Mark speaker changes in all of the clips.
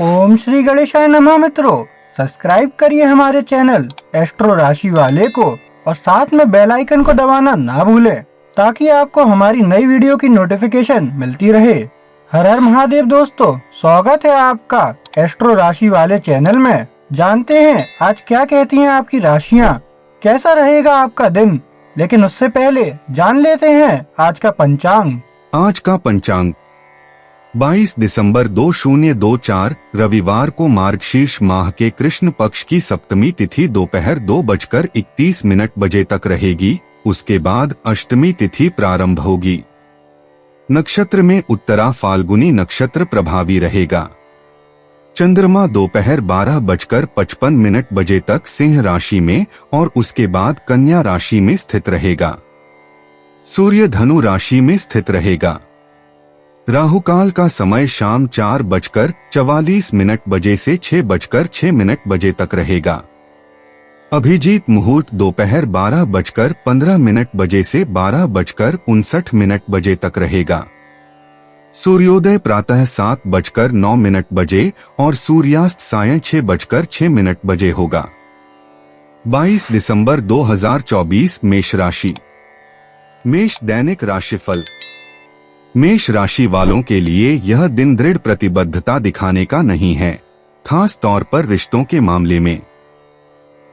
Speaker 1: ओम श्री गणेशाय नमः। मित्रों, सब्सक्राइब करिए हमारे चैनल एस्ट्रो राशि वाले को और साथ में बेल आइकन को दबाना ना भूलें ताकि आपको हमारी नई वीडियो की नोटिफिकेशन मिलती रहे। हर हर महादेव दोस्तों, स्वागत है आपका एस्ट्रो राशि वाले चैनल में। जानते हैं आज क्या कहती हैं आपकी राशियां, कैसा रहेगा आपका दिन। लेकिन उससे पहले जान लेते हैं आज का पंचांग।
Speaker 2: आज का पंचांग 22 दिसंबर 2024 रविवार को मार्गशीर्ष माह के कृष्ण पक्ष की सप्तमी तिथि दोपहर 2:31 तक रहेगी। उसके बाद अष्टमी तिथि प्रारंभ होगी। नक्षत्र में उत्तरा फाल्गुनी नक्षत्र प्रभावी रहेगा। चंद्रमा दोपहर 12:55 तक सिंह राशि में और उसके बाद कन्या राशि में स्थित रहेगा। सूर्य धनु राशि में स्थित रहेगा। राहुकाल का समय शाम 4:44 से 6:06 तक रहेगा। अभिजीत मुहूर्त दोपहर 12:15 से 12:59 तक रहेगा। सूर्योदय प्रातः 7:09 और सूर्यास्त सायं 6:06 होगा। 22 दिसंबर 2024 मेष राशि। मेष दैनिक राशिफल। मेष राशि वालों के लिए यह दिन दृढ़ प्रतिबद्धता दिखाने का नहीं है, खास तौर पर रिश्तों के मामले में।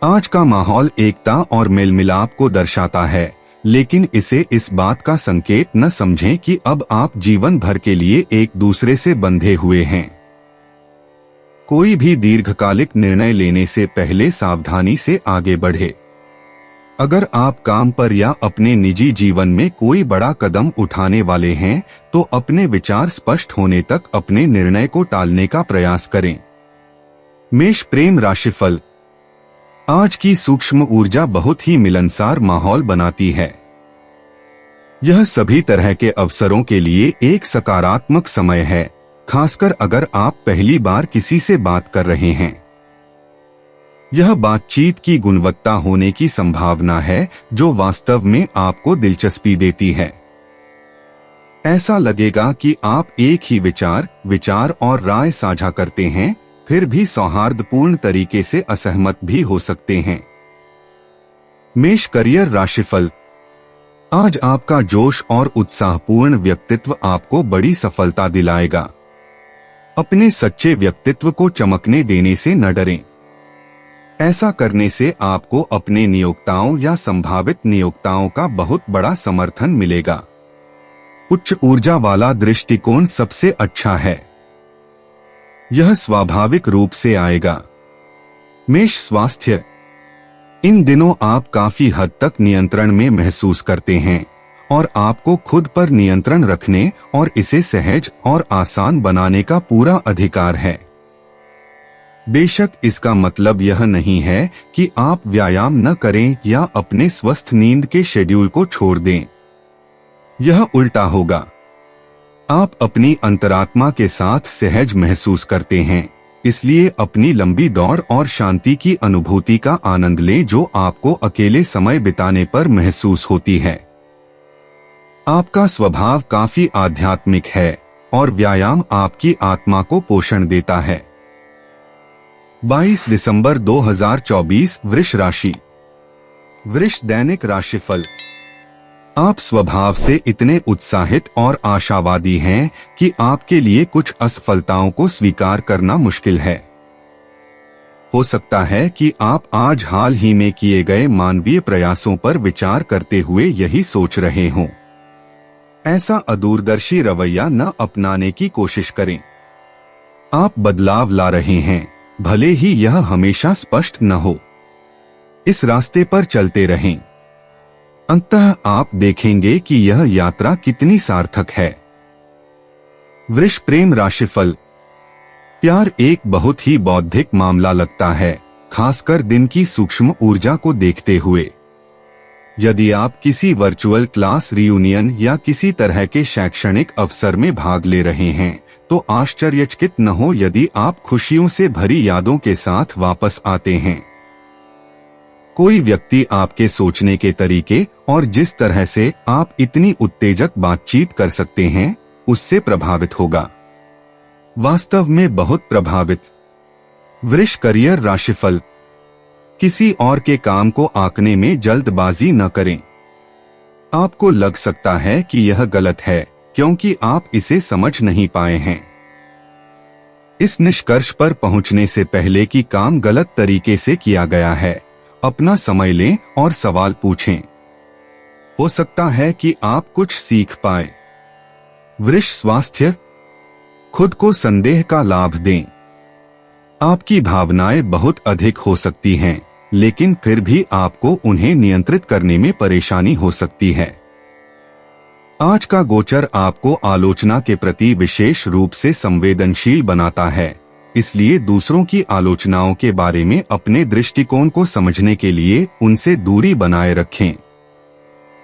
Speaker 2: आज का माहौल एकता और मेल मिलाप को दर्शाता है, लेकिन इसे इस बात का संकेत न समझें कि अब आप जीवन भर के लिए एक दूसरे से बंधे हुए हैं। कोई भी दीर्घकालिक निर्णय लेने से पहले सावधानी से आगे बढ़े। अगर आप काम पर या अपने निजी जीवन में कोई बड़ा कदम उठाने वाले हैं, तो अपने विचार स्पष्ट होने तक अपने निर्णय को टालने का प्रयास करें। मेष प्रेम राशिफल। आज की सूक्ष्म ऊर्जा बहुत ही मिलनसार माहौल बनाती है। यह सभी तरह के अवसरों के लिए एक सकारात्मक समय है, खासकर अगर आप पहली बार किसी से बात कर रहे हैं। यह बातचीत की गुणवत्ता होने की संभावना है, जो वास्तव में आपको दिलचस्पी देती है। ऐसा लगेगा कि आप एक ही विचार और राय साझा करते हैं, फिर भी सौहार्दपूर्ण तरीके से असहमत भी हो सकते हैं। मेष करियर राशिफल। आज आपका जोश और उत्साहपूर्ण व्यक्तित्व आपको बड़ी सफलता दिलाएगा। अपने सच्चे व्यक्तित्व को चमकने देने से न डरें। ऐसा करने से आपको अपने नियोक्ताओं या संभावित नियोक्ताओं का बहुत बड़ा समर्थन मिलेगा। उच्च ऊर्जा वाला दृष्टिकोण सबसे अच्छा है। यह स्वाभाविक रूप से आएगा। मेष स्वास्थ्य। इन दिनों आप काफी हद तक नियंत्रण में महसूस करते हैं और आपको खुद पर नियंत्रण रखने और इसे सहज और आसान बनाने का पूरा अधिकार है। बेशक इसका मतलब यह नहीं है कि आप व्यायाम न करें या अपने स्वस्थ नींद के शेड्यूल को छोड़ दें। यह उल्टा होगा। आप अपनी अंतरात्मा के साथ सहज महसूस करते हैं, इसलिए अपनी लंबी दौड़ और शांति की अनुभूति का आनंद लें जो आपको अकेले समय बिताने पर महसूस होती है। आपका स्वभाव काफी आध्यात्मिक है और व्यायाम आपकी आत्मा को पोषण देता है। 22 दिसंबर 2024 वृष राशि। वृष दैनिक राशिफल। आप स्वभाव से इतने उत्साहित और आशावादी हैं कि आपके लिए कुछ असफलताओं को स्वीकार करना मुश्किल है। हो सकता है कि आप आज हाल ही में किए गए मानवीय प्रयासों पर विचार करते हुए यही सोच रहे हों। ऐसा अदूरदर्शी रवैया न अपनाने की कोशिश करें। आप बदलाव ला रहे हैं, भले ही यह हमेशा स्पष्ट न हो। इस रास्ते पर चलते रहें। अंततः आप देखेंगे कि यह यात्रा कितनी सार्थक है। वृष प्रेम राशिफल। प्यार एक बहुत ही बौद्धिक मामला लगता है, खासकर दिन की सूक्ष्म ऊर्जा को देखते हुए। यदि आप किसी वर्चुअल क्लास रियूनियन या किसी तरह के शैक्षणिक अवसर में भाग ले रहे हैं, तो आश्चर्यचकित न हो यदि आप खुशियों से भरी यादों के साथ वापस आते हैं। कोई व्यक्ति आपके सोचने के तरीके और जिस तरह से आप इतनी उत्तेजक बातचीत कर सकते हैं, उससे प्रभावित होगा। वास्तव में बहुत प्रभावित। वृष करियर राशिफल। किसी और के काम को आंकने में जल्दबाजी न करें। आपको लग सकता है कि यह गलत है क्योंकि आप इसे समझ नहीं पाए हैं। इस निष्कर्ष पर पहुंचने से पहले कि काम गलत तरीके से किया गया है, अपना समय लें और सवाल पूछें। हो सकता है कि आप कुछ सीख पाए। वृष स्वास्थ्य। खुद को संदेह का लाभ दें। आपकी भावनाएं बहुत अधिक हो सकती हैं, लेकिन फिर भी आपको उन्हें नियंत्रित करने में परेशानी हो सकती है। आज का गोचर आपको आलोचना के प्रति विशेष रूप से संवेदनशील बनाता है, इसलिए दूसरों की आलोचनाओं के बारे में अपने दृष्टिकोण को समझने के लिए उनसे दूरी बनाए रखें।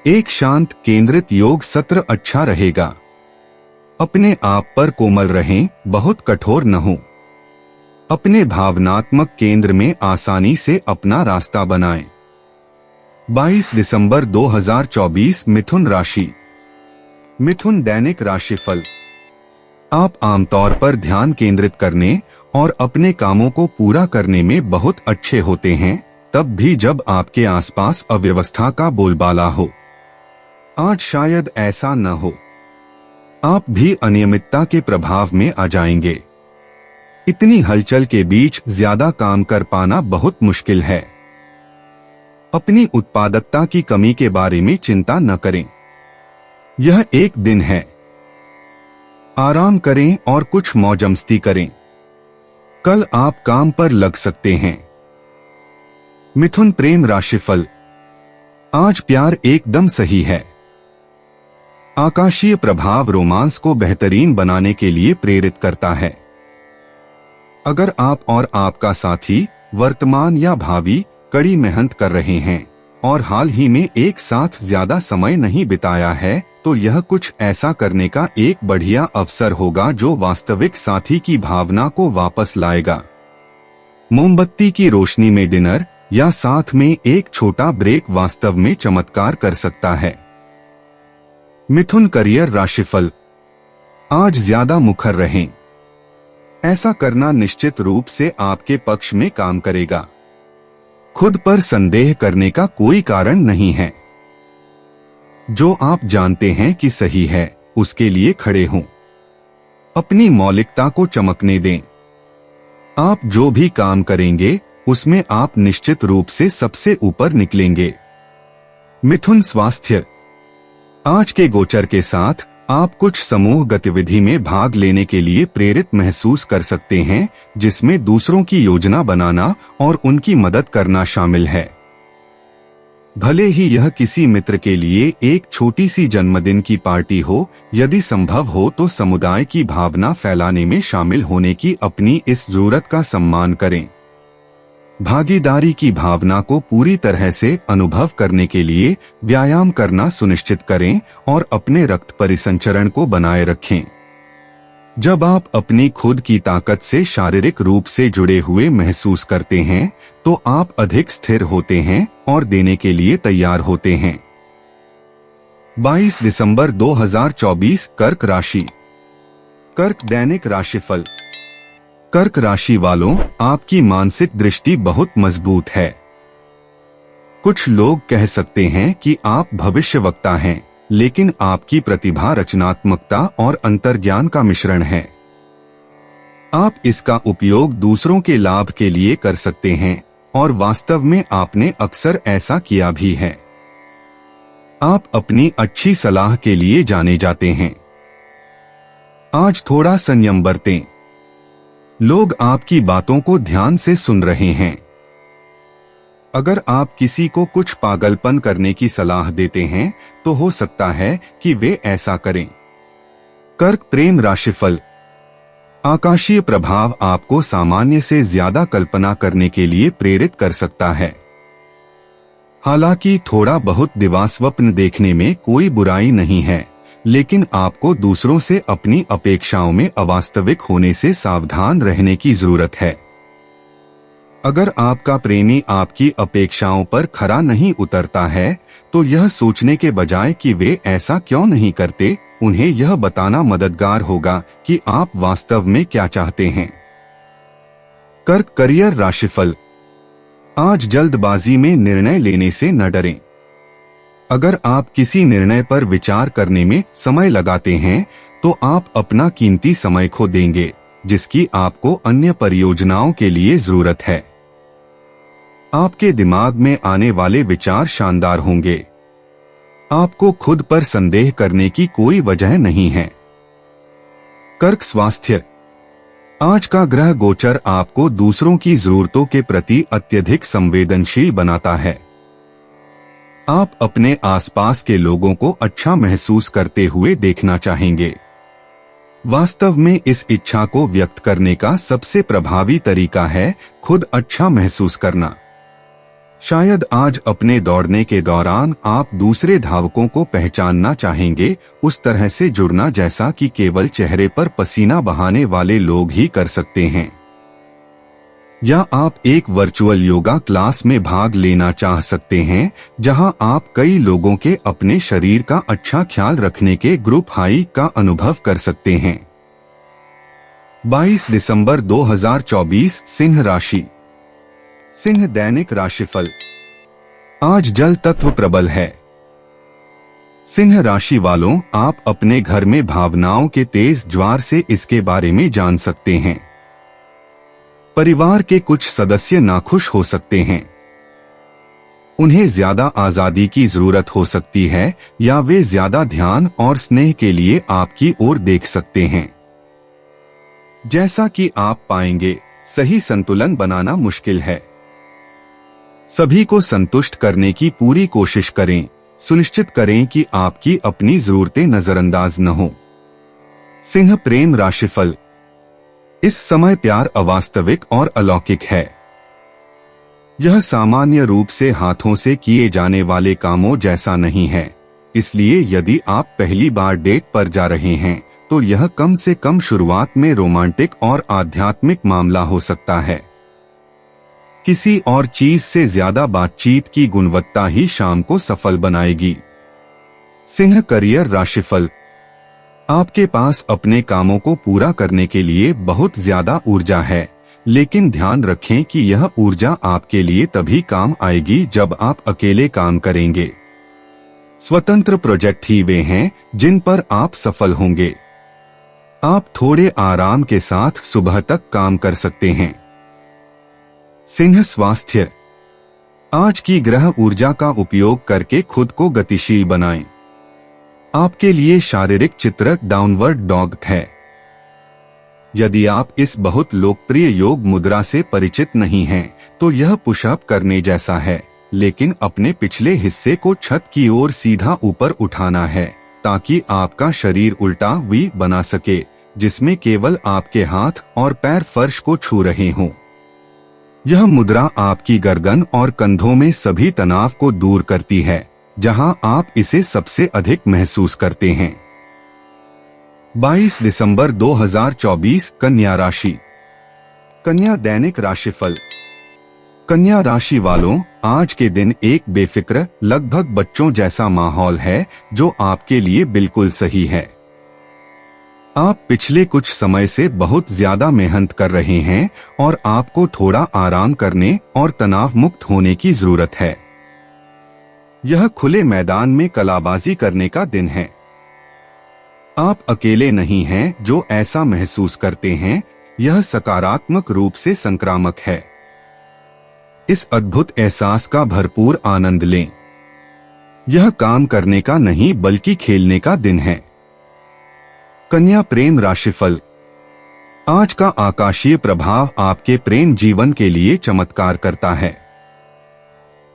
Speaker 2: एक शांत केंद्रित योग सत्र अच्छा रहेगा। अपने आप पर कोमल रहें, बहुत कठोर न हो। अपने भावनात्मक केंद्र में आसानी से अपना रास्ता बनाएं। 22 दिसंबर 2024 मिथुन राशि। मिथुन दैनिक राशिफल। आप आमतौर पर ध्यान केंद्रित करने और अपने कामों को पूरा करने में बहुत अच्छे होते हैं, तब भी जब आपके आसपास अव्यवस्था का बोलबाला हो। आज शायद ऐसा न हो। आप भी अनियमितता के प्रभाव में आ जाएंगे। इतनी हलचल के बीच ज्यादा काम कर पाना बहुत मुश्किल है। अपनी उत्पादकता की कमी के बारे में चिंता न करें। यह एक दिन है। आराम करें और कुछ मौजमस्ती करें। कल आप काम पर लग सकते हैं। मिथुन प्रेम राशिफल। आज प्यार एकदम सही है। आकाशीय प्रभाव रोमांस को बेहतरीन बनाने के लिए प्रेरित करता है। अगर आप और आपका साथी वर्तमान या भावी कड़ी मेहनत कर रहे हैं और हाल ही में एक साथ ज्यादा समय नहीं बिताया है, तो यह कुछ ऐसा करने का एक बढ़िया अवसर होगा जो वास्तविक साथी की भावना को वापस लाएगा। मोमबत्ती की रोशनी में डिनर या साथ में एक छोटा ब्रेक वास्तव में चमत्कार कर सकता है। मिथुन करियर राशिफल। आज ज्यादा मुखर रहें। ऐसा करना निश्चित रूप से आपके पक्ष में काम करेगा। खुद पर संदेह करने का कोई कारण नहीं है। जो आप जानते हैं कि सही है, उसके लिए खड़े हों। अपनी मौलिकता को चमकने दें। आप जो भी काम करेंगे, उसमें आप निश्चित रूप से सबसे ऊपर निकलेंगे। मिथुन स्वास्थ्य। आज के गोचर के साथ आप कुछ समूह गतिविधि में भाग लेने के लिए प्रेरित महसूस कर सकते हैं, जिसमें दूसरों की योजना बनाना और उनकी मदद करना शामिल है। भले ही यह किसी मित्र के लिए एक छोटी सी जन्मदिन की पार्टी हो, यदि संभव हो तो समुदाय की भावना फैलाने में शामिल होने की अपनी इस जरूरत का सम्मान करें। भागीदारी की भावना को पूरी तरह से अनुभव करने के लिए व्यायाम करना सुनिश्चित करें और अपने रक्त परिसंचरण को बनाए रखें। जब आप अपनी खुद की ताकत से शारीरिक रूप से जुड़े हुए महसूस करते हैं, तो आप अधिक स्थिर होते हैं और देने के लिए तैयार होते हैं। 22 दिसंबर 2024 कर्क राशि। कर्क दैनिक राशिफल। कर्क राशि वालों, आपकी मानसिक दृष्टि बहुत मजबूत है। कुछ लोग कह सकते हैं कि आप भविष्यवक्ता हैं, लेकिन आपकी प्रतिभा रचनात्मकता और अंतर्ज्ञान का मिश्रण है। आप इसका उपयोग दूसरों के लाभ के लिए कर सकते हैं और वास्तव में आपने अक्सर ऐसा किया भी है। आप अपनी अच्छी सलाह के लिए जाने जाते हैं। आज थोड़ा संयम बरतें। लोग आपकी बातों को ध्यान से सुन रहे हैं। अगर आप किसी को कुछ पागलपन करने की सलाह देते हैं, तो हो सकता है कि वे ऐसा करें। कर्क प्रेम राशिफल। आकाशीय प्रभाव आपको सामान्य से ज्यादा कल्पना करने के लिए प्रेरित कर सकता है। हालांकि थोड़ा बहुत दिवास्वप्न देखने में कोई बुराई नहीं है, लेकिन आपको दूसरों से अपनी अपेक्षाओं में अवास्तविक होने से सावधान रहने की जरूरत है। अगर आपका प्रेमी आपकी अपेक्षाओं पर खरा नहीं उतरता है, तो यह सोचने के बजाय कि वे ऐसा क्यों नहीं करते, उन्हें यह बताना मददगार होगा कि आप वास्तव में क्या चाहते हैं। कर्क करियर राशिफल। आज जल्दबाजी में निर्णय लेने से न डरें। अगर आप किसी निर्णय पर विचार करने में समय लगाते हैं तो आप अपना कीमती समय खो देंगे, जिसकी आपको अन्य परियोजनाओं के लिए जरूरत है। आपके दिमाग में आने वाले विचार शानदार होंगे। आपको खुद पर संदेह करने की कोई वजह नहीं है। कर्क स्वास्थ्य। आज का ग्रह गोचर आपको दूसरों की जरूरतों के प्रति अत्यधिक संवेदनशील बनाता है। आप अपने आसपास के लोगों को अच्छा महसूस करते हुए देखना चाहेंगे। वास्तव में इस इच्छा को व्यक्त करने का सबसे प्रभावी तरीका है खुद अच्छा महसूस करना। शायद आज अपने दौड़ने के दौरान आप दूसरे धावकों को पहचानना चाहेंगे, उस तरह से जुड़ना जैसा कि केवल चेहरे पर पसीना बहाने वाले लोग ही कर सकते हैं। या आप एक वर्चुअल योगा क्लास में भाग लेना चाह सकते हैं, जहां आप कई लोगों के अपने शरीर का अच्छा ख्याल रखने के ग्रुप हाई का अनुभव कर सकते हैं। 22 दिसंबर 2024 सिंह राशि। सिंह दैनिक राशिफल। आज जल तत्व प्रबल है। सिंह राशि वालों, आप अपने घर में भावनाओं के तेज ज्वार से इसके बारे में जान सकते हैं। परिवार के कुछ सदस्य नाखुश हो सकते हैं। उन्हें ज्यादा आजादी की जरूरत हो सकती है या वे ज्यादा ध्यान और स्नेह के लिए आपकी ओर देख सकते हैं। जैसा कि आप पाएंगे, सही संतुलन बनाना मुश्किल है। सभी को संतुष्ट करने की पूरी कोशिश करें। सुनिश्चित करें कि आपकी अपनी जरूरतें नजरअंदाज न हो। सिंह प्रेम राशिफल। इस समय प्यार अवास्तविक और अलौकिक है। यह सामान्य रूप से हाथों से किए जाने वाले कामों जैसा नहीं है। इसलिए यदि आप पहली बार डेट पर जा रहे हैं तो यह कम से कम शुरुआत में रोमांटिक और आध्यात्मिक मामला हो सकता है। किसी और चीज से ज्यादा बातचीत की गुणवत्ता ही शाम को सफल बनाएगी। सिंह करियर राशिफल। आपके पास अपने कामों को पूरा करने के लिए बहुत ज्यादा ऊर्जा है, लेकिन ध्यान रखें कि यह ऊर्जा आपके लिए तभी काम आएगी जब आप अकेले काम करेंगे। स्वतंत्र प्रोजेक्ट ही वे हैं जिन पर आप सफल होंगे। आप थोड़े आराम के साथ सुबह तक काम कर सकते हैं। सिंह स्वास्थ्य। आज की ग्रह ऊर्जा का उपयोग करके खुद को गतिशील बनाएं। आपके लिए शारीरिक चित्र डाउनवर्ड डॉग है। यदि आप इस बहुत लोकप्रिय योग मुद्रा से परिचित नहीं हैं, तो यह पुशअप करने जैसा है, लेकिन अपने पिछले हिस्से को छत की ओर सीधा ऊपर उठाना है ताकि आपका शरीर उल्टा वी बना सके, जिसमें केवल आपके हाथ और पैर फर्श को छू रहे हों। यह मुद्रा आपकी गर्दन और कंधों में सभी तनाव को दूर करती है, जहां आप इसे सबसे अधिक महसूस करते हैं। 22 दिसंबर 2024 कन्या राशि। कन्या दैनिक राशिफल। कन्या राशि वालों, आज के दिन एक बेफिक्र, लगभग बच्चों जैसा माहौल है जो आपके लिए बिल्कुल सही है। आप पिछले कुछ समय से बहुत ज्यादा मेहनत कर रहे हैं और आपको थोड़ा आराम करने और तनाव मुक्त होने की जरूरत है। यह खुले मैदान में कलाबाजी करने का दिन है। आप अकेले नहीं हैं जो ऐसा महसूस करते हैं। यह सकारात्मक रूप से संक्रामक है। इस अद्भुत एहसास का भरपूर आनंद लें। यह काम करने का नहीं बल्कि खेलने का दिन है। कन्या प्रेम राशिफल। आज का आकाशीय प्रभाव आपके प्रेम जीवन के लिए चमत्कार करता है।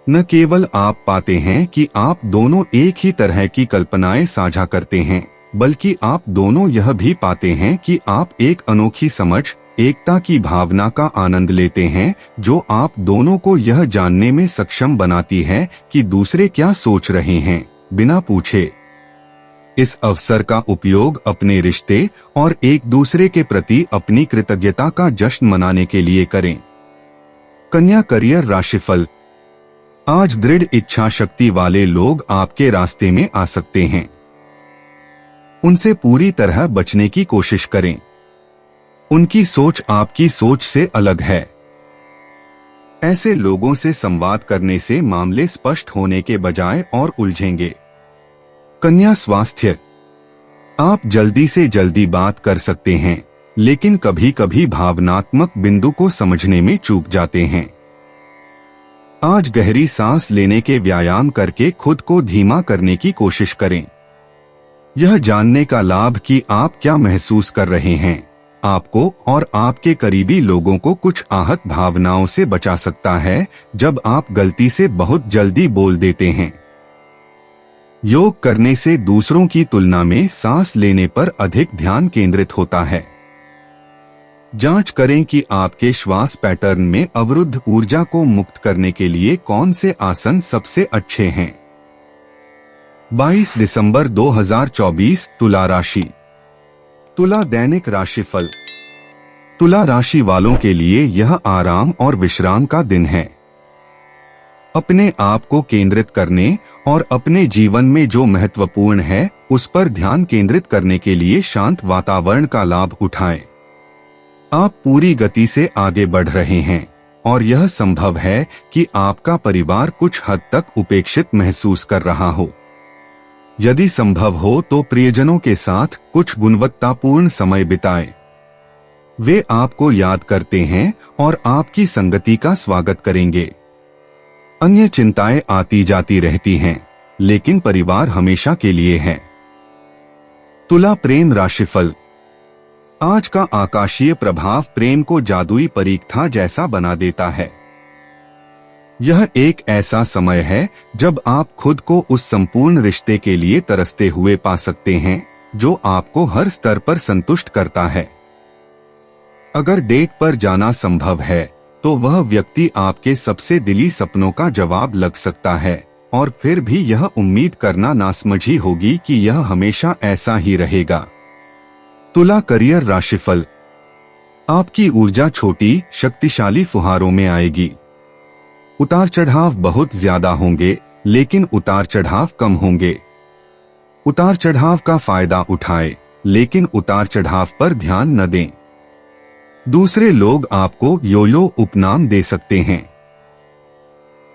Speaker 2: न केवल आप पाते हैं कि आप दोनों एक ही तरह की कल्पनाएं साझा करते हैं, बल्कि आप दोनों यह भी पाते हैं कि आप एक अनोखी समझ, एकता की भावना का आनंद लेते हैं, जो आप दोनों को यह जानने में सक्षम बनाती है कि दूसरे क्या सोच रहे हैं, बिना पूछे। इस अवसर का उपयोग अपने रिश्ते और एक दूसरे के प्रति अपनी कृतज्ञता का जश्न मनाने के लिए करें। कन्या करियर राशिफल। आज दृढ़ इच्छा शक्ति वाले लोग आपके रास्ते में आ सकते हैं। उनसे पूरी तरह बचने की कोशिश करें। उनकी सोच आपकी सोच से अलग है। ऐसे लोगों से संवाद करने से मामले स्पष्ट होने के बजाय और उलझेंगे। कन्या स्वास्थ्य, आप जल्दी से जल्दी बात कर सकते हैं, लेकिन कभी कभी भावनात्मक बिंदु को समझने में चूक जाते हैं। आज गहरी सांस लेने के व्यायाम करके खुद को धीमा करने की कोशिश करें। यह जानने का लाभ कि आप क्या महसूस कर रहे हैं आपको और आपके करीबी लोगों को कुछ आहत भावनाओं से बचा सकता है जब आप गलती से बहुत जल्दी बोल देते हैं। योग करने से दूसरों की तुलना में सांस लेने पर अधिक ध्यान केंद्रित होता है। जांच करें कि आपके श्वास पैटर्न में अवरुद्ध ऊर्जा को मुक्त करने के लिए कौन से आसन सबसे अच्छे हैं। 22 दिसंबर 2024 तुला राशि। तुला दैनिक राशिफल। तुला राशि वालों के लिए यह आराम और विश्राम का दिन है। अपने आप को केंद्रित करने और अपने जीवन में जो महत्वपूर्ण है उस पर ध्यान केंद्रित करने के लिए शांत वातावरण का लाभ उठाएं। आप पूरी गति से आगे बढ़ रहे हैं और यह संभव है कि आपका परिवार कुछ हद तक उपेक्षित महसूस कर रहा हो। यदि संभव हो तो प्रियजनों के साथ कुछ गुणवत्तापूर्ण समय बिताएं। वे आपको याद करते हैं और आपकी संगति का स्वागत करेंगे। अन्य चिंताएं आती जाती रहती हैं, लेकिन परिवार हमेशा के लिए है। तुला प्रेम राशिफल। आज का आकाशीय प्रभाव प्रेम को जादुई परीक्षा जैसा बना देता है। यह एक ऐसा समय है जब आप खुद को उस संपूर्ण रिश्ते के लिए तरसते हुए पा सकते हैं जो आपको हर स्तर पर संतुष्ट करता है। अगर डेट पर जाना संभव है तो वह व्यक्ति आपके सबसे दिली सपनों का जवाब लग सकता है और फिर भी यह उम्मीद करना नासमझी होगी कि यह हमेशा ऐसा ही रहेगा। तुला करियर राशिफल। आपकी ऊर्जा छोटी शक्तिशाली फुहारों में आएगी। उतार चढ़ाव बहुत ज्यादा होंगे, लेकिन उतार चढ़ाव कम होंगे। उतार चढ़ाव का फायदा उठाएं, लेकिन उतार चढ़ाव पर ध्यान न दें। दूसरे लोग आपको योयो उपनाम दे सकते हैं।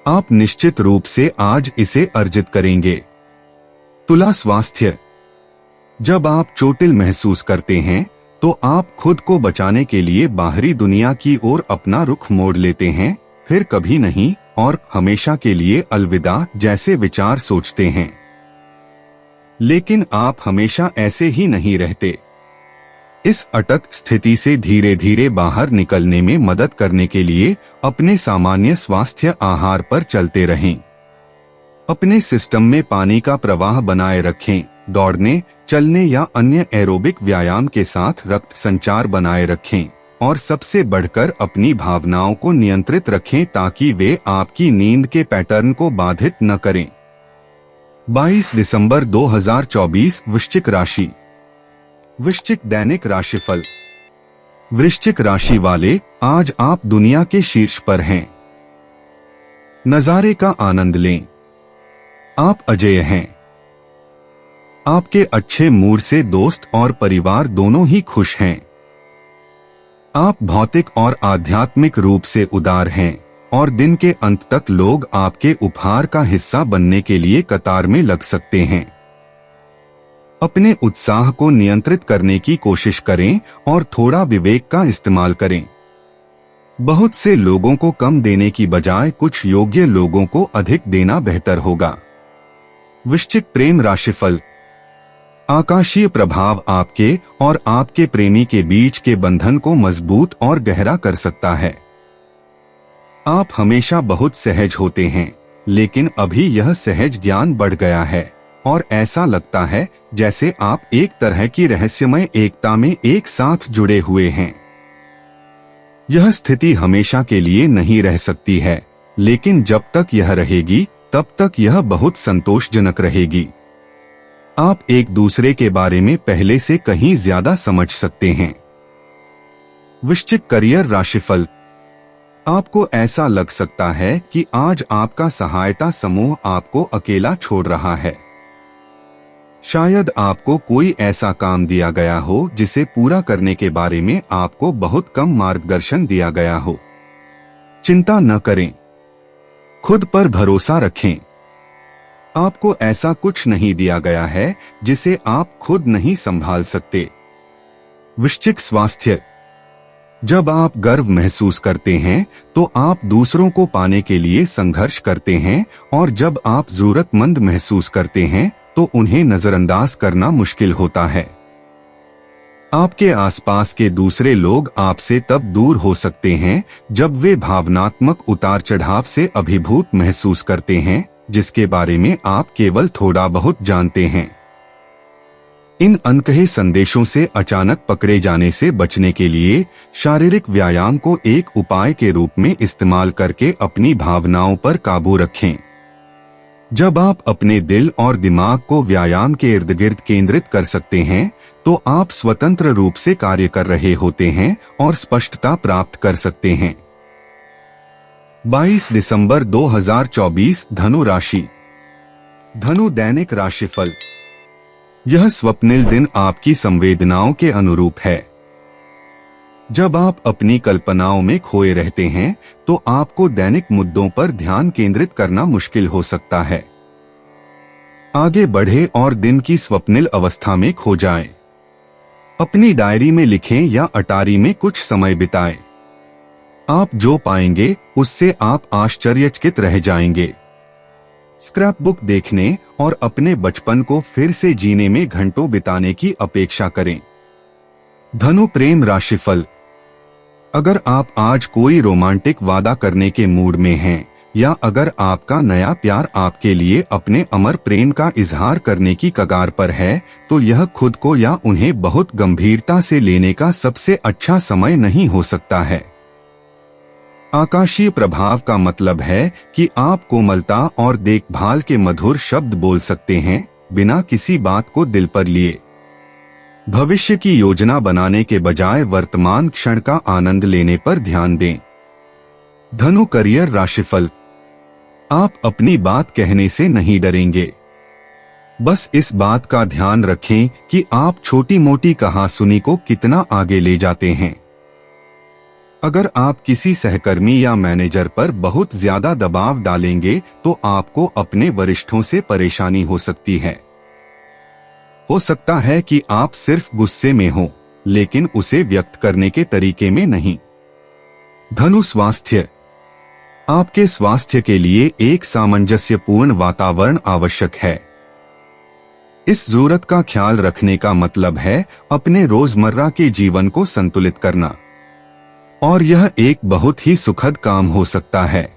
Speaker 2: आप निश्चित रूप से आज इसे अर्जित करेंगे। तुला स्वास्थ्य। जब आप चोटिल महसूस करते हैं तो आप खुद को बचाने के लिए बाहरी दुनिया की ओर अपना रुख मोड़ लेते हैं, फिर कभी नहीं और हमेशा के लिए अलविदा जैसे विचार सोचते हैं। लेकिन आप हमेशा ऐसे ही नहीं रहते। इस अटक स्थिति से धीरे धीरे बाहर निकलने में मदद करने के लिए अपने सामान्य स्वास्थ्य आहार पर चलते रहें। अपने सिस्टम में पानी का प्रवाह बनाए रखें। दौड़ने, चलने या अन्य एरोबिक व्यायाम के साथ रक्त संचार बनाए रखें और सबसे बढ़कर अपनी भावनाओं को नियंत्रित रखें ताकि वे आपकी नींद के पैटर्न को बाधित न करें। 22 दिसंबर 2024 वृश्चिक राशि। वृश्चिक दैनिक राशिफल। वृश्चिक राशि वाले, आज आप दुनिया के शीर्ष पर हैं। नजारे का आनंद लें। आप अजेय हैं। आपके अच्छे मूड से दोस्त और परिवार दोनों ही खुश हैं। आप भौतिक और आध्यात्मिक रूप से उदार हैं और दिन के अंत तक लोग आपके उपहार का हिस्सा बनने के लिए कतार में लग सकते हैं। अपने उत्साह को नियंत्रित करने की कोशिश करें और थोड़ा विवेक का इस्तेमाल करें। बहुत से लोगों को कम देने की बजाय कुछ योग्य लोगों को अधिक देना बेहतर होगा। वृश्चिक प्रेम राशिफल। आकाशीय प्रभाव आपके और आपके प्रेमी के बीच के बंधन को मजबूत और गहरा कर सकता है। आप हमेशा बहुत सहज होते हैं, लेकिन अभी यह सहज ज्ञान बढ़ गया है और ऐसा लगता है जैसे आप एक तरह की रहस्यमय एकता में एक साथ जुड़े हुए हैं। यह स्थिति हमेशा के लिए नहीं रह सकती है, लेकिन जब तक यह रहेगी तब तक यह बहुत संतोषजनक रहेगी। आप एक दूसरे के बारे में पहले से कहीं ज्यादा समझ सकते हैं। वृश्चिक करियर राशिफल। आपको ऐसा लग सकता है कि आज आपका सहायता समूह आपको अकेला छोड़ रहा है। शायद आपको कोई ऐसा काम दिया गया हो जिसे पूरा करने के बारे में आपको बहुत कम मार्गदर्शन दिया गया हो। चिंता न करें, खुद पर भरोसा रखें। आपको ऐसा कुछ नहीं दिया गया है जिसे आप खुद नहीं संभाल सकते। वृश्चिक स्वास्थ्य। जब आप गर्व महसूस करते हैं तो आप दूसरों को पाने के लिए संघर्ष करते हैं, और जब आप जरूरतमंद महसूस करते हैं तो उन्हें नजरअंदाज करना मुश्किल होता है। आपके आसपास के दूसरे लोग आपसे तब दूर हो सकते हैं जब वे भावनात्मक उतार चढ़ाव से अभिभूत महसूस करते हैं जिसके बारे में आप केवल थोड़ा बहुत जानते हैं। इन अनकहे संदेशों से अचानक पकड़े जाने से बचने के लिए शारीरिक व्यायाम को एक उपाय के रूप में इस्तेमाल करके अपनी भावनाओं पर काबू रखें। जब आप अपने दिल और दिमाग को व्यायाम के इर्द गिर्द केंद्रित कर सकते हैं तो आप स्वतंत्र रूप से कार्य कर रहे होते हैं और स्पष्टता प्राप्त कर सकते हैं। 22 दिसंबर 2024 धनु राशि। धनु दैनिक राशिफल। यह स्वप्निल दिन आपकी संवेदनाओं के अनुरूप है। जब आप अपनी कल्पनाओं में खोए रहते हैं तो आपको दैनिक मुद्दों पर ध्यान केंद्रित करना मुश्किल हो सकता है। आगे बढ़े और दिन की स्वप्निल अवस्था में खो जाएं। अपनी डायरी में लिखें या अटारी में कुछ समय बिताएं। आप जो पाएंगे उससे आप आश्चर्यचकित रह जाएंगे। स्क्रैप बुक देखने और अपने बचपन को फिर से जीने में घंटों बिताने की अपेक्षा करें। धनु प्रेम राशिफल। अगर आप आज कोई रोमांटिक वादा करने के मूड में हैं, या अगर आपका नया प्यार आपके लिए अपने अमर प्रेम का इजहार करने की कगार पर है, तो यह खुद को या उन्हें बहुत गंभीरता से लेने का सबसे अच्छा समय नहीं हो सकता है। आकाशीय प्रभाव का मतलब है कि आप कोमलता और देखभाल के मधुर शब्द बोल सकते हैं, बिना किसी बात को दिल पर लिए। भविष्य की योजना बनाने के बजाय वर्तमान क्षण का आनंद लेने पर ध्यान दें। धनु करियर राशिफल। आप अपनी बात कहने से नहीं डरेंगे। बस इस बात का ध्यान रखें कि आप छोटी मोटी कहासुनी को कितना आगे ले जाते हैं। अगर आप किसी सहकर्मी या मैनेजर पर बहुत ज्यादा दबाव डालेंगे तो आपको अपने वरिष्ठों से परेशानी हो सकती है। हो सकता है कि आप सिर्फ गुस्से में हो, लेकिन उसे व्यक्त करने के तरीके में नहीं। धनु स्वास्थ्य। आपके स्वास्थ्य के लिए एक सामंजस्यपूर्ण वातावरण आवश्यक है। इस जरूरत का ख्याल रखने का मतलब है अपने रोजमर्रा के जीवन को संतुलित करना, और यह एक बहुत ही सुखद काम हो सकता है।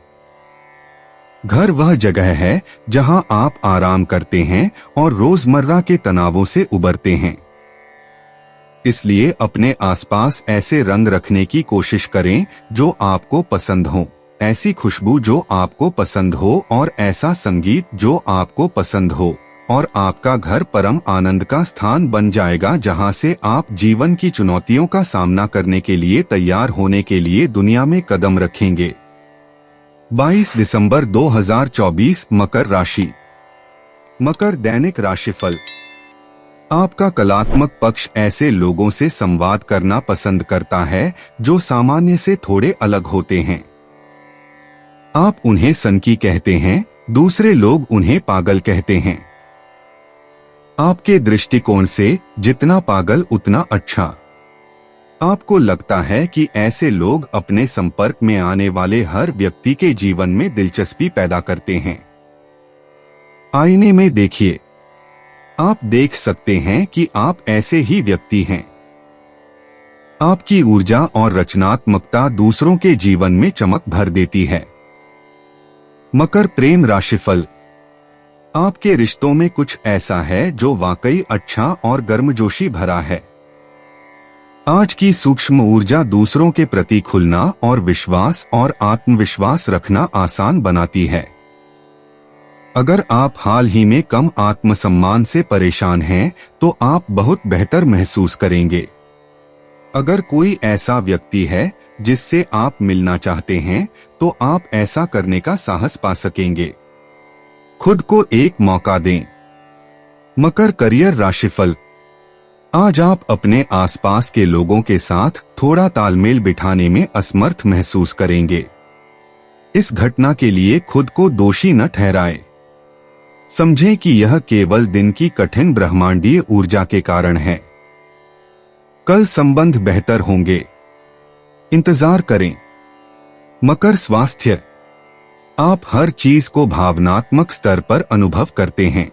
Speaker 2: घर वह जगह है जहां आप आराम करते हैं और रोजमर्रा के तनावों से उबरते हैं। इसलिए अपने आसपास ऐसे रंग रखने की कोशिश करें जो आपको पसंद हो, ऐसी खुशबू जो आपको पसंद हो और ऐसा संगीत जो आपको पसंद हो, और आपका घर परम आनंद का स्थान बन जाएगा जहां से आप जीवन की चुनौतियों का सामना करने के लिए तैयार होने के लिए दुनिया में कदम रखेंगे। 22 दिसंबर 2024 मकर राशि। मकर दैनिक राशिफल। आपका कलात्मक पक्ष ऐसे लोगों से संवाद करना पसंद करता है जो सामान्य से थोड़े अलग होते हैं। आप उन्हें सनकी कहते हैं, दूसरे लोग उन्हें पागल कहते हैं। आपके दृष्टिकोण से जितना पागल उतना अच्छा। आपको लगता है कि ऐसे लोग अपने संपर्क में आने वाले हर व्यक्ति के जीवन में दिलचस्पी पैदा करते हैं। आईने में देखिए, आप देख सकते हैं कि आप ऐसे ही व्यक्ति हैं। आपकी ऊर्जा और रचनात्मकता दूसरों के जीवन में चमक भर देती है। मकर प्रेम राशिफल। आपके रिश्तों में कुछ ऐसा है जो वाकई अच्छा और गर्मजोशी भरा है। आज की सूक्ष्म ऊर्जा दूसरों के प्रति खुलना और विश्वास और आत्मविश्वास रखना आसान बनाती है। अगर आप हाल ही में कम आत्मसम्मान से परेशान हैं, तो आप बहुत बेहतर महसूस करेंगे। अगर कोई ऐसा व्यक्ति है जिससे आप मिलना चाहते हैं, तो आप ऐसा करने का साहस पा सकेंगे। खुद को एक मौका दें। मकर करियर राशिफल। आज आप अपने आसपास के लोगों के साथ थोड़ा तालमेल बिठाने में असमर्थ महसूस करेंगे। इस घटना के लिए खुद को दोषी न ठहराएं। समझें कि यह केवल दिन की कठिन ब्रह्मांडीय ऊर्जा के कारण है। कल संबंध बेहतर होंगे, इंतजार करें। मकर स्वास्थ्य। आप हर चीज को भावनात्मक स्तर पर अनुभव करते हैं।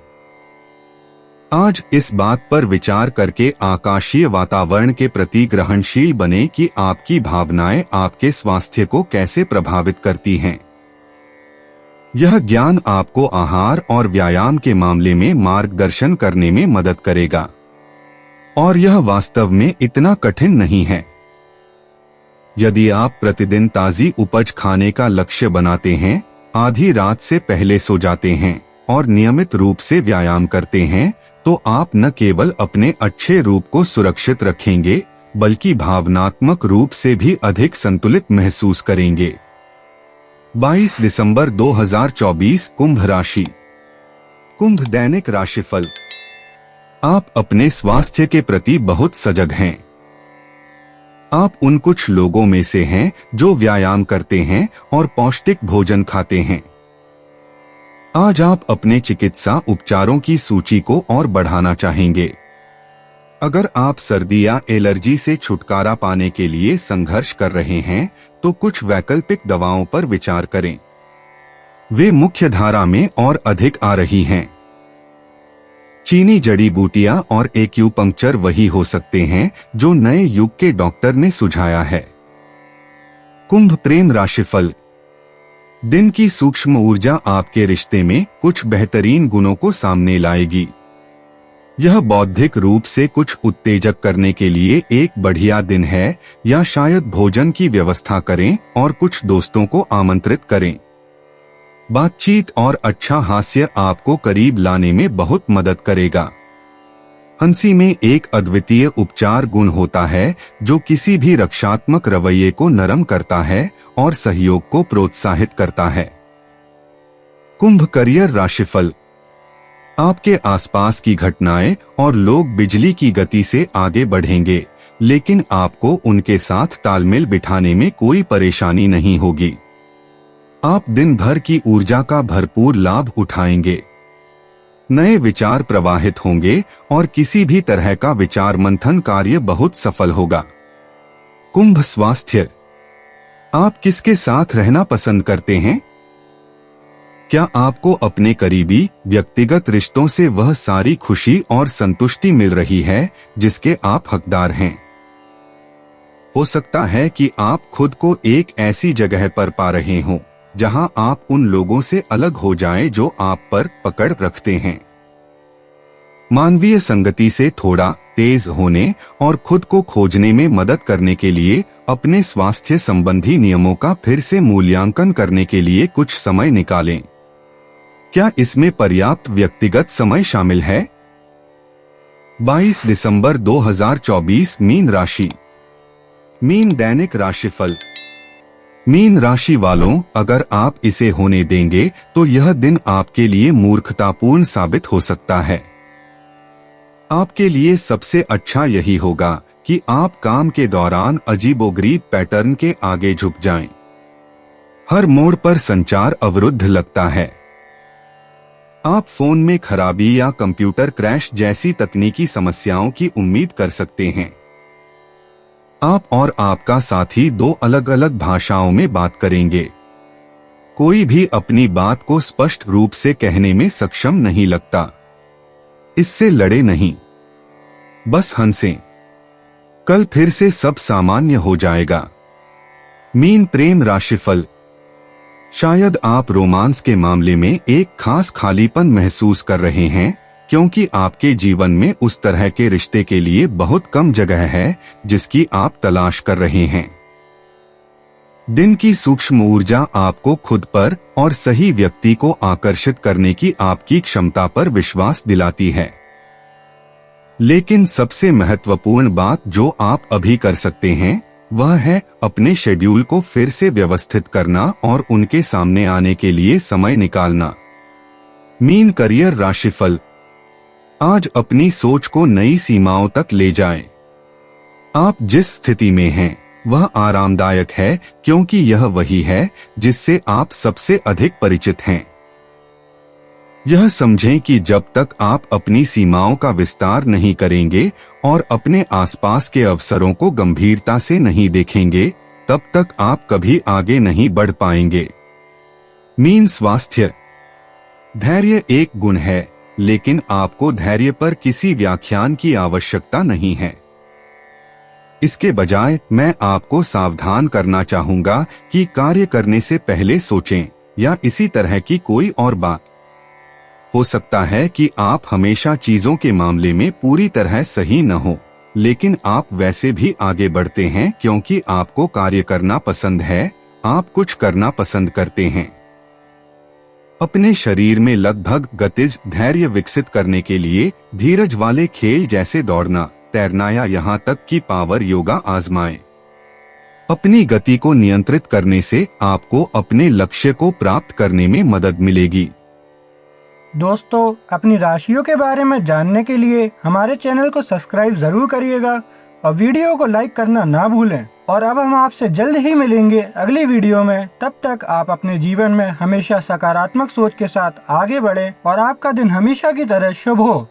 Speaker 2: आज इस बात पर विचार करके आकाशीय वातावरण के प्रति ग्रहणशील बने कि आपकी भावनाएं आपके स्वास्थ्य को कैसे प्रभावित करती हैं। यह ज्ञान आपको आहार और व्यायाम के मामले में मार्गदर्शन करने में मदद करेगा और यह वास्तव में इतना कठिन नहीं है। यदि आप प्रतिदिन ताजी उपज खाने का लक्ष्य बनाते हैं, आधी रात से पहले सो जाते हैं और नियमित रूप से व्यायाम करते हैं, तो आप न केवल अपने अच्छे रूप को सुरक्षित रखेंगे बल्कि भावनात्मक रूप से भी अधिक संतुलित महसूस करेंगे। 22 दिसंबर 2024 कुंभ राशि। कुंभ दैनिक राशिफल। आप अपने स्वास्थ्य के प्रति बहुत सजग हैं। आप उन कुछ लोगों में से हैं जो व्यायाम करते हैं और पौष्टिक भोजन खाते हैं। आज आप अपने चिकित्सा उपचारों की सूची को और बढ़ाना चाहेंगे। अगर आप सर्दी या एलर्जी से छुटकारा पाने के लिए संघर्ष कर रहे हैं, तो कुछ वैकल्पिक दवाओं पर विचार करें। वे मुख्य धारा में और अधिक आ रही हैं। चीनी जड़ी बूटियां और एक्यूपंक्चर वही हो सकते हैं जो नए युग के डॉक्टर ने सुझाया है। कुंभ प्रेम राशिफल। दिन की सूक्ष्म ऊर्जा आपके रिश्ते में कुछ बेहतरीन गुणों को सामने लाएगी। यह बौद्धिक रूप से कुछ उत्तेजक करने के लिए एक बढ़िया दिन है, या शायद भोजन की व्यवस्था करें और कुछ दोस्तों को आमंत्रित करें। बातचीत और अच्छा हास्य आपको करीब लाने में बहुत मदद करेगा। हंसी में एक अद्वितीय उपचार गुण होता है जो किसी भी रक्षात्मक रवैये को नरम करता है और सहयोग को प्रोत्साहित करता है। कुंभ करियर राशिफल। आपके आसपास की घटनाएं और लोग बिजली की गति से आगे बढ़ेंगे, लेकिन आपको उनके साथ तालमेल बिठाने में कोई परेशानी नहीं होगी। आप दिन भर की ऊर्जा का भरपूर लाभ उठाएंगे। नए विचार प्रवाहित होंगे और किसी भी तरह का विचार मंथन कार्य बहुत सफल होगा। कुंभ स्वास्थ्य। आप किसके साथ रहना पसंद करते हैं? क्या आपको अपने करीबी व्यक्तिगत रिश्तों से वह सारी खुशी और संतुष्टि मिल रही है जिसके आप हकदार हैं? हो सकता है कि आप खुद को एक ऐसी जगह पर पा रहे हों जहां आप उन लोगों से अलग हो जाएं जो आप पर पकड़ रखते हैं। मानवीय संगति से थोड़ा तेज होने और खुद को खोजने में मदद करने के लिए अपने स्वास्थ्य संबंधी नियमों का फिर से मूल्यांकन करने के लिए कुछ समय निकालें। क्या इसमें पर्याप्त व्यक्तिगत समय शामिल है? 22 दिसंबर 2024 मीन राशि। मीन दैनिक राशिफल। मीन राशि वालों, अगर आप इसे होने देंगे तो यह दिन आपके लिए मूर्खतापूर्ण साबित हो सकता है। आपके लिए सबसे अच्छा यही होगा कि आप काम के दौरान अजीबोगरीब पैटर्न के आगे झुक जाएं। हर मोड़ पर संचार अवरुद्ध लगता है। आप फोन में खराबी या कंप्यूटर क्रैश जैसी तकनीकी समस्याओं की उम्मीद कर सकते हैं। आप और आपका साथी दो अलग अलग भाषाओं में बात करेंगे। कोई भी अपनी बात को स्पष्ट रूप से कहने में सक्षम नहीं लगता। इससे लड़े नहीं, बस हंसें। कल फिर से सब सामान्य हो जाएगा। मीन प्रेम राशिफल। शायद आप रोमांस के मामले में एक खास खालीपन महसूस कर रहे हैं, क्योंकि आपके जीवन में उस तरह के रिश्ते के लिए बहुत कम जगह है जिसकी आप तलाश कर रहे हैं। दिन की सूक्ष्म ऊर्जा आपको खुद पर और सही व्यक्ति को आकर्षित करने की आपकी क्षमता पर विश्वास दिलाती है। लेकिन सबसे महत्वपूर्ण बात जो आप अभी कर सकते हैं वह है अपने शेड्यूल को फिर से व्यवस्थित करना और उनके सामने आने के लिए समय निकालना। मीन करियर राशिफल। आज अपनी सोच को नई सीमाओं तक ले जाएं। आप जिस स्थिति में हैं, वह आरामदायक है क्योंकि यह वही है जिससे आप सबसे अधिक परिचित हैं। यह समझें कि जब तक आप अपनी सीमाओं का विस्तार नहीं करेंगे और अपने आसपास के अवसरों को गंभीरता से नहीं देखेंगे, तब तक आप कभी आगे नहीं बढ़ पाएंगे। मीन स्वास्थ्य। धैर्य एक गुण है, लेकिन आपको धैर्य पर किसी व्याख्यान की आवश्यकता नहीं है। इसके बजाय मैं आपको सावधान करना चाहूंगा कि कार्य करने से पहले सोचें, या इसी तरह की कोई और बात। हो सकता है कि आप हमेशा चीजों के मामले में पूरी तरह सही न हो, लेकिन आप वैसे भी आगे बढ़ते हैं क्योंकि आपको कार्य करना पसंद है, आप कुछ करना पसंद करते हैं। अपने शरीर में लगभग गतिज धैर्य विकसित करने के लिए धीरज वाले खेल जैसे दौड़ना, तैरना या यहाँ तक कि पावर योगा आजमाएं। अपनी गति को नियंत्रित करने से आपको अपने लक्ष्य को प्राप्त करने में मदद मिलेगी।
Speaker 1: दोस्तों, अपनी राशियों के बारे में जानने के लिए हमारे चैनल को सब्सक्राइब जरूर करिएगा और वीडियो को लाइक करना ना भूलें। और अब हम आपसे जल्द ही मिलेंगे अगली वीडियो में। तब तक आप अपने जीवन में हमेशा सकारात्मक सोच के साथ आगे बढ़ें और आपका दिन हमेशा की तरह शुभ हो।